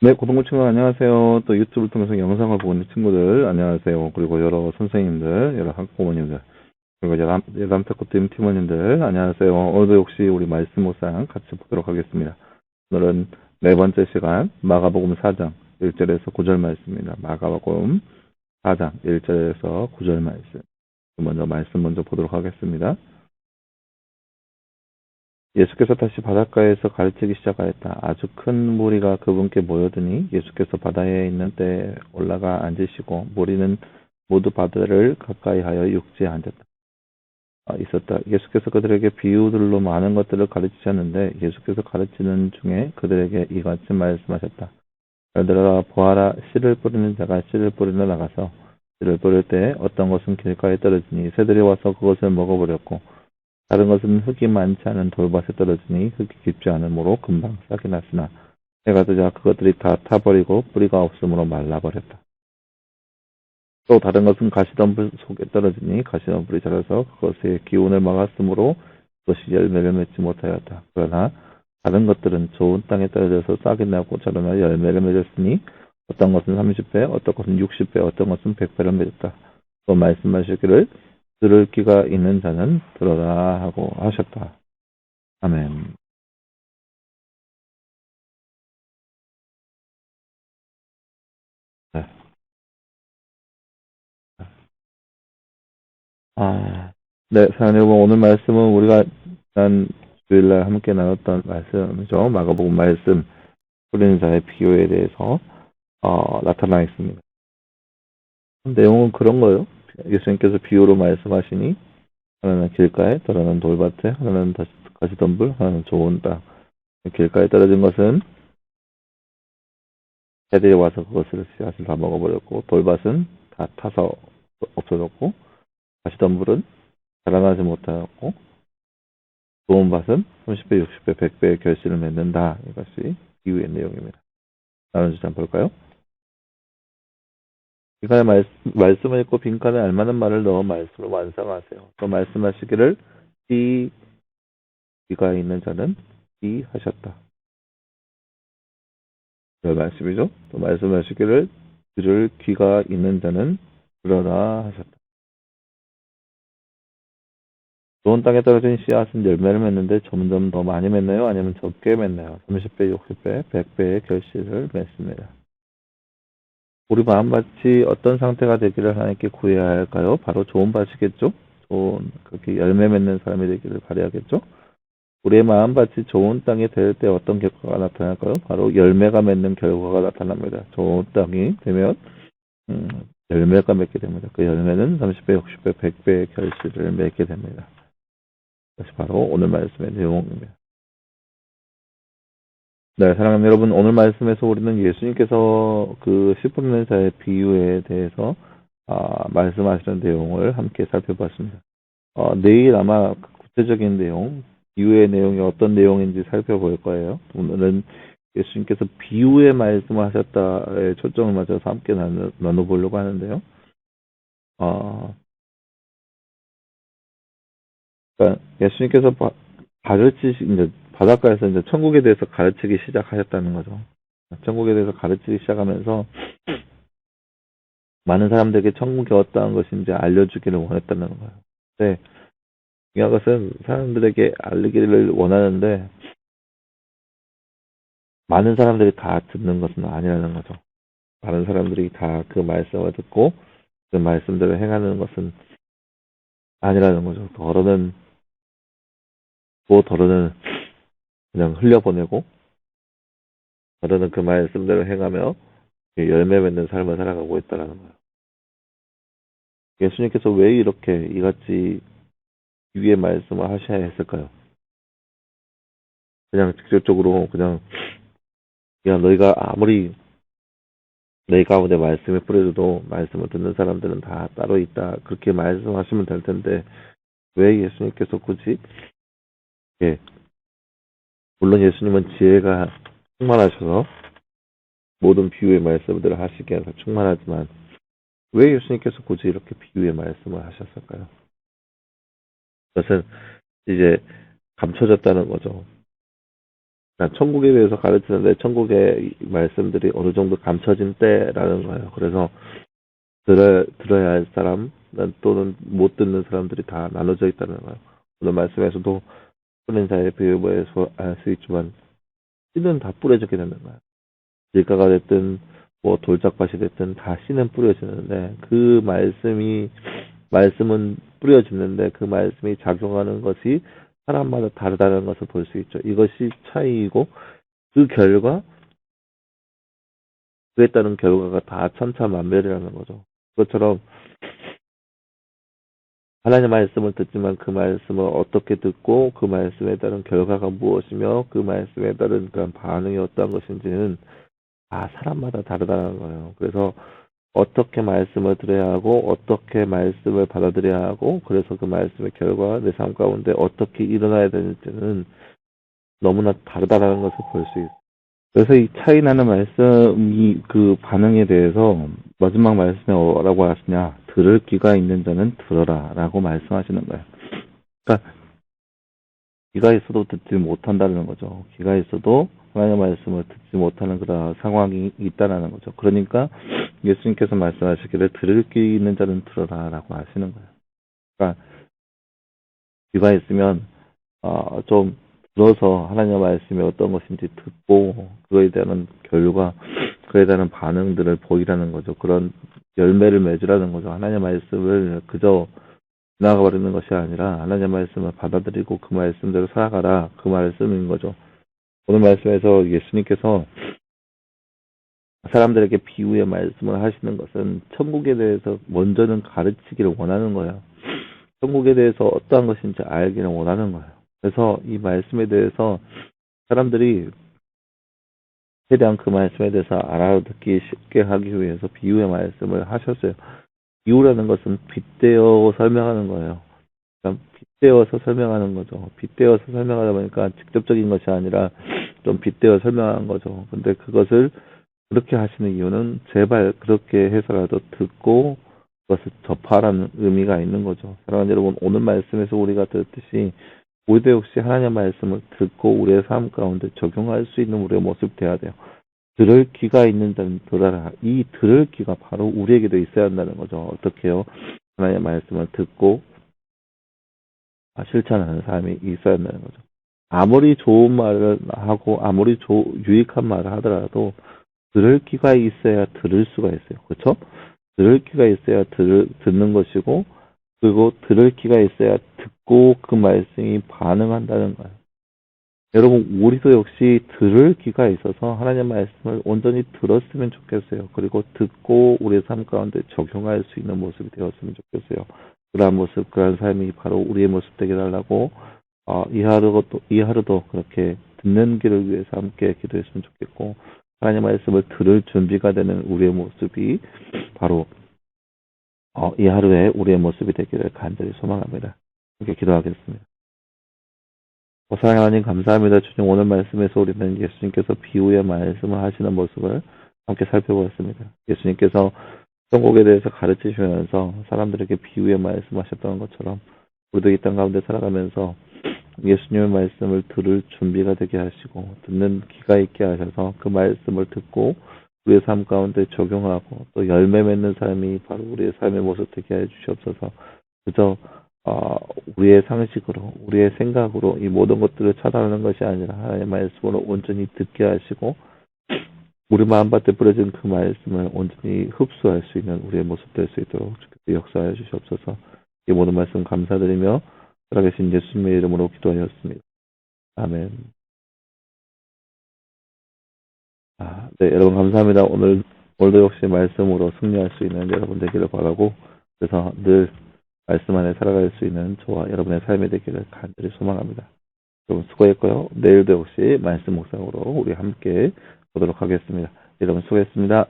네, 고등부 친구 안녕하세요. 또 유튜브를 통해서 영상을 보고 있는 친구들 안녕하세요. 그리고 여러 선생님들, 여러 학부모님들, 그리고 예담탁구팀 팀원님들 안녕하세요. 오늘도 역시 우리 말씀 묵상 같이 보도록 하겠습니다. 오늘은 네 번째 시간 마가복음 4장 1절에서 9절 말씀입니다. 마가복음 4장 1절에서 9절 말씀. 말씀 먼저 보도록 하겠습니다. 예수께서 다시 바닷가에서 가르치기 시작하였다. 아주 큰 무리가 그분께 모여드니 예수께서 바다에 있는 때에 올라가 앉으시고 무리는 모두 바다를 가까이하여 육지에 있었다. 예수께서 그들에게 비유들로 많은 것들을 가르치셨는데 예수께서 가르치는 중에 그들에게 이같이 말씀하셨다. 얘들아 보아라, 씨를 뿌리는 자가 씨를 뿌리러 나가서 씨를 뿌릴 때 어떤 것은 길가에 떨어지니 새들이 와서 그것을 먹어버렸고 다른 것은 흙이 많지 않은 돌밭에 떨어지니 흙이 깊지 않으므로 금방 싹이 났으나 해가 뜨자 그것들이 다 타버리고 뿌리가 없으므로 말라버렸다. 또 다른 것은 가시덤불 속에 떨어지니 가시덤불이 자라서 그것의 기운을 막았으므로 그것이 열매를 맺지 못하였다. 그러나 다른 것들은 좋은 땅에 떨어져서 싹이 나고 자라나 열매를 맺었으니 어떤 것은 30배, 어떤 것은 60배, 어떤 것은 100배를 맺었다. 또 말씀하시기를 들을 귀가 있는 자는 들어라 하고 하셨다. 아멘. 네. 네, 사랑하는 여러분, 오늘 말씀은 우리가 지난 주일날 함께 나눴던 말씀이죠. 마가복음 말씀, 뿌리는 자의 비유에 대해서 나타나 있습니다. 내용은 그런 거예요. 예수님께서 비유로 말씀하시니 하나는 길가에, 다른 돌밭에, 하나는 가시덤불, 하나는 좋은 땅. 길가에 떨어진 것은 새들이 와서 그것을 씨앗을 다 먹어버렸고, 돌밭은 다 타서 없어졌고, 가시덤불은 자라나지 못하였고, 좋은 밭은 30배, 60배, 100배의 결실을 맺는다. 이것이 비유의 내용입니다. 다른 주제 한번 볼까요? 빈칸에 말씀을 읽고 빈칸에 알만한 말을 넣어 말씀을 완성하세요. 또 말씀하시기를 귀가 있는 자는 하셨다. 그 말씀이죠. 또 말씀하시기를 들을 귀가 있는 자는 들어라 하셨다. 좋은 땅에 떨어진 씨앗은 열매를 맺는데 점점 더 많이 맺나요? 아니면 적게 맺나요? 30배, 60배, 100배의 결실을 맺습니다. 우리 마음밭이 어떤 상태가 되기를 하나님께 구해야 할까요? 바로 좋은 밭이겠죠? 그렇게 열매 맺는 사람이 되기를 바라야겠죠? 우리의 마음밭이 좋은 땅이 될 때 어떤 결과가 나타날까요? 바로 열매가 맺는 결과가 나타납니다. 좋은 땅이 되면 음, 열매가 맺게 됩니다. 그 열매는 30배, 60배, 100배의 결실을 맺게 됩니다. 그것이 바로 오늘 말씀의 내용입니다. 네, 사랑하는 여러분, 오늘 말씀에서 우리는 예수님께서 그 씨 뿌리는 자의 비유에 대해서 말씀하시는 내용을 함께 살펴봤습니다. 내일 아마 구체적인 내용, 비유의 내용이 어떤 내용인지 살펴볼 거예요. 오늘은 예수님께서 비유의 말씀을 하셨다에 초점을 맞춰서 함께 나눠보려고 하는데요. 그러니까 예수님께서 이제 바닷가에서 이제 천국에 대해서 가르치기 시작하셨다는 거죠. 천국에 대해서 가르치기 시작하면서 많은 사람들에게 천국이 어떠한 것인지 알려주기를 원했다는 거예요. 네, 중요한 것은 사람들에게 알리기를 원하는데 많은 사람들이 다 듣는 것은 아니라는 거죠. 많은 사람들이 다 그 말씀을 듣고 그 말씀대로 행하는 것은 아니라는 거죠. 더러는 그냥 흘려보내고 더러는 그 말씀대로 행하며 열매 맺는 삶을 살아가고 있다는 거예요. 예수님께서 왜 이렇게 이같이 위의 말씀을 하셔야 했을까요? 그냥 직접적으로 그냥 야 너희가 아무리 내 가운데 말씀을 뿌려줘도 말씀을 듣는 사람들은 다 따로 있다 그렇게 말씀하시면 될 텐데 왜 예수님께서 굳이 예, 물론 예수님은 지혜가 충만하셔서 모든 비유의 말씀들을 하시기에 해서 충만하지만 왜 예수님께서 굳이 이렇게 비유의 말씀을 하셨을까요? 그것은 이제 감춰졌다는 거죠. 그러니까 천국에 대해서 가르치는데 천국의 말씀들이 어느 정도 감춰진 때라는 거예요. 그래서 들어야 할 사람 또는 못 듣는 사람들이 다 나눠져 있다는 거예요. 오늘 말씀에서도 뿌린 자의 비유에서 알 수 있지만 씨는 다 뿌려지게 되는 거예요. 길가가 됐든 뭐 돌짝밭이 됐든 다 씨는 뿌려지는데 그 말씀은 뿌려지는데 그 말씀이 작용하는 것이 사람마다 다르다는 것을 볼 수 있죠. 이것이 차이이고 그 결과 그에 따른 결과가 다 천차만별이라는 거죠. 그것처럼 하나님의 말씀을 듣지만 그 말씀을 어떻게 듣고 그 말씀에 따른 결과가 무엇이며 그 말씀에 따른 그런 반응이 어떠한 것인지는 다 사람마다 다르다는 거예요. 그래서 어떻게 말씀을 들어야 하고 어떻게 말씀을 받아들여야 하고 그래서 그 말씀의 결과가 내 삶 가운데 어떻게 일어나야 되는지는 너무나 다르다는 것을 볼 수 있어요. 그래서 이 차이 나는 말씀이 그 반응에 대해서 마지막 말씀에 뭐라고 하시냐, 들을 귀가 있는 자는 들어라 라고 말씀하시는 거예요. 그러니까 귀가 있어도 듣지 못한다는 거죠. 귀가 있어도 하나님의 말씀을 듣지 못하는 그런 상황이 있다는 거죠. 그러니까 예수님께서 말씀하시기를 들을 귀 있는 자는 들어라 라고 하시는 거예요. 그러니까 귀가 있으면 좀 들어서 하나님의 말씀이 어떤 것인지 듣고 그거에 대한 결과, 그에 대한 반응들을 보이라는 거죠. 그런 열매를 맺으라는 거죠. 하나님의 말씀을 그저 지나가 버리는 것이 아니라 하나님의 말씀을 받아들이고 그 말씀대로 살아가라. 그 말씀인 거죠. 오늘 말씀에서 예수님께서 사람들에게 비유의 말씀을 하시는 것은 천국에 대해서 먼저는 가르치기를 원하는 거예요. 천국에 대해서 어떠한 것인지 알기를 원하는 거예요. 그래서 이 말씀에 대해서 사람들이 최대한 그 말씀에 대해서 알아듣기 쉽게 하기 위해서 비유의 말씀을 하셨어요. 비유라는 것은 빗대어 설명하는 거예요. 그러니까 빗대어서 설명하는 거죠. 빗대어서 설명하다 보니까 직접적인 것이 아니라 좀 빗대어 설명하는 거죠. 근데 그것을 그렇게 하시는 이유는 제발 그렇게 해서라도 듣고 그것을 접하라는 의미가 있는 거죠. 사랑하는 여러분, 오늘 말씀에서 우리가 듣듯이 우리도 역시 하나님의 말씀을 듣고 우리의 삶 가운데 적용할 수 있는 우리의 모습이 되어야 돼요. 들을 귀가 있는 자는 들어라. 이 들을 귀가 바로 우리에게도 있어야 한다는 거죠. 어떻게요? 하나님의 말씀을 듣고 실천하는 삶이 있어야 한다는 거죠. 아무리 좋은 말을 하고 아무리 유익한 말을 하더라도 들을 귀가 있어야 들을 수가 있어요. 그렇죠? 들을 귀가 있어야 듣는 것이고 그리고 들을 귀가 있어야 듣고 그 말씀이 반응한다는 거예요. 여러분, 우리도 역시 들을 귀가 있어서 하나님의 말씀을 온전히 들었으면 좋겠어요. 그리고 듣고 우리의 삶 가운데 적용할 수 있는 모습이 되었으면 좋겠어요. 그러한 모습, 그러한 삶이 바로 우리의 모습 되게 달라고 이 하루도 그렇게 듣는 길을 위해서 함께 기도했으면 좋겠고 하나님의 말씀을 들을 준비가 되는 우리의 모습이 바로 이 하루에 우리의 모습이 되기를 간절히 소망합니다. 이렇게 기도하겠습니다. 사랑하는 하나님 감사합니다. 주님, 오늘 말씀에서 우리는 예수님께서 비유의 말씀을 하시는 모습을 함께 살펴보았습니다. 예수님께서 천국에 대해서 가르치시면서 사람들에게 비유의 말씀하셨던 것처럼 우리도 이 땅 가운데 살아가면서 예수님의 말씀을 들을 준비가 되게 하시고 듣는 귀가 있게 하셔서 그 말씀을 듣고 우리의 삶 가운데 적용하고 또 열매 맺는 삶이 바로 우리의 삶의 모습 되게 해 주시옵소서. 그저 우리의 상식으로 우리의 생각으로 이 모든 것들을 차단하는 것이 아니라 하나님의 말씀으로 온전히 듣게 하시고 우리 마음밭에 뿌려진 그 말씀을 온전히 흡수할 수 있는 우리의 모습 될 수 있도록 주께서 역사하여 주시옵소서. 이 모든 말씀 감사드리며 살아계신 예수님의 이름으로 기도하였습니다. 아멘. 네, 여러분 감사합니다. 오늘도 역시 말씀으로 승리할 수 있는 여러분 되기를 바라고 그래서 늘 말씀 안에 살아갈 수 있는 저와 여러분의 삶이 되기를 간절히 소망합니다. 여러분 수고했고요. 내일도 역시 말씀 묵상으로 우리 함께 보도록 하겠습니다. 여러분 수고했습니다.